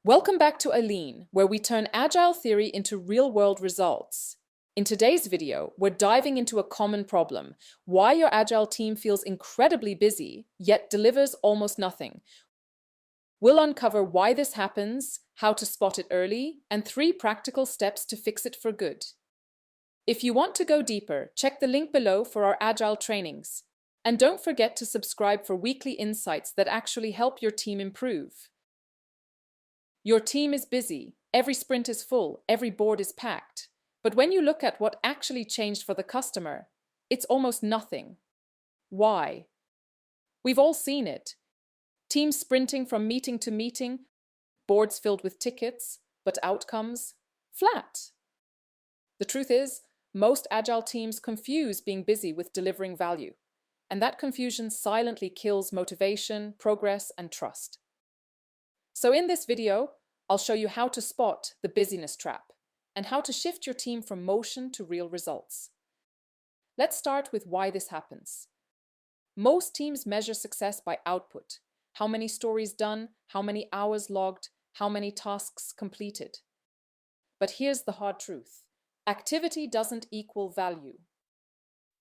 Welcome back to Aline, where we turn Agile theory into real-world results. In today's video, we're diving into a common problem: why your Agile team feels incredibly busy, yet delivers almost nothing. We'll uncover why this happens, how to spot it early, and 3 practical steps to fix it for good. If you want to go deeper, check the link below for our Agile trainings. And don't forget to subscribe for weekly insights that actually help your team improve. Your team is busy, every sprint is full, every board is packed. But when you look at what actually changed for the customer, it's almost nothing. Why? We've all seen it. Teams sprinting from meeting to meeting, boards filled with tickets, but outcomes flat. The truth is, most Agile teams confuse being busy with delivering value, and that confusion silently kills motivation, progress, and trust. So in this video, I'll show you how to spot the busyness trap and how to shift your team from motion to real results. Let's start with why this happens. Most teams measure success by output: how many stories done, how many hours logged, how many tasks completed. But here's the hard truth: activity doesn't equal value.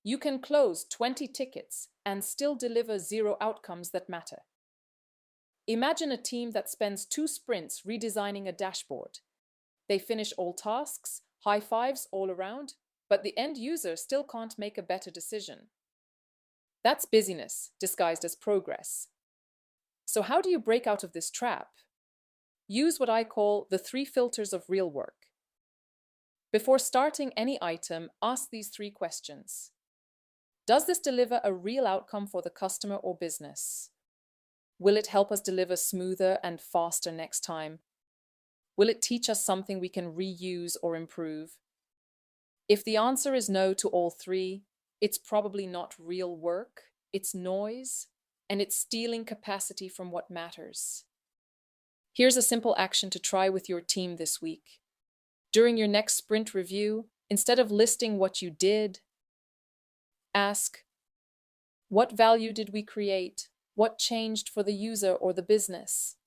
You can close 20 tickets and still deliver 0 outcomes that matter. Imagine a team that spends 2 sprints redesigning a dashboard. They finish all tasks, high fives all around, but the end user still can't make a better decision. That's busyness disguised as progress. So how do you break out of this trap? Use what I call the 3 filters of real work. Before starting any item, ask these 3 questions. Does this deliver a real outcome for the customer or business? Will it help us deliver smoother and faster next time? Will it teach us something we can reuse or improve? If the answer is no to all 3, it's probably not real work, it's noise, and it's stealing capacity from what matters. Here's a simple action to try with your team this week. During your next sprint review, instead of listing what you did, ask, what value did we create? What changed for the user or the business?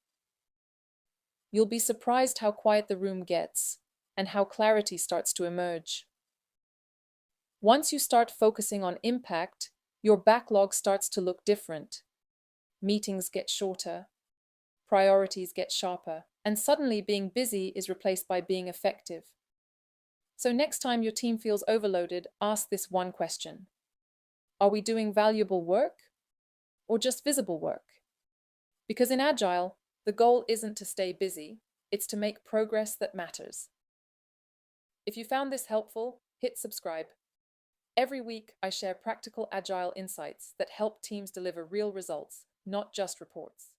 You'll be surprised how quiet the room gets and how clarity starts to emerge. Once you start focusing on impact, your backlog starts to look different. Meetings get shorter, priorities get sharper, and suddenly being busy is replaced by being effective. So next time your team feels overloaded, ask this one question: are we doing valuable work or just visible work? Because in Agile, the goal isn't to stay busy, it's to make progress that matters. If you found this helpful, hit subscribe. Every week, I share practical Agile insights that help teams deliver real results, not just reports.